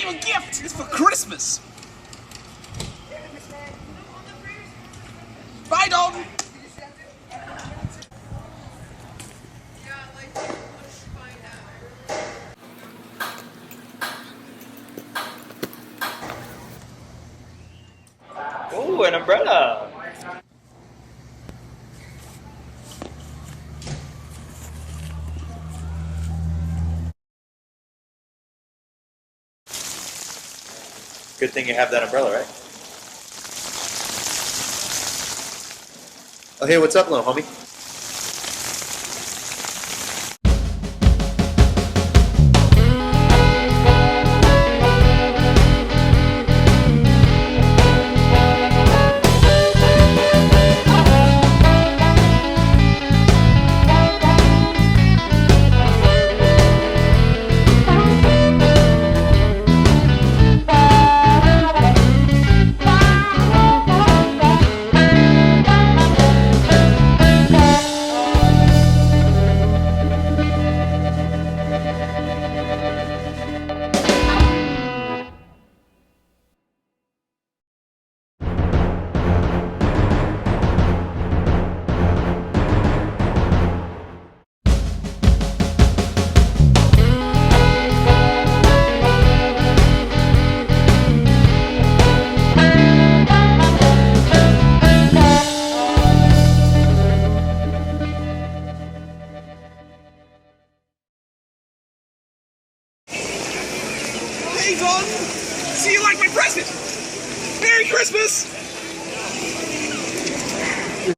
got you a gift. It's for Christmas. Bye, Dalton. Ooh, an umbrella. Good thing you have that umbrella, right? Oh, hey, what's up, little homie?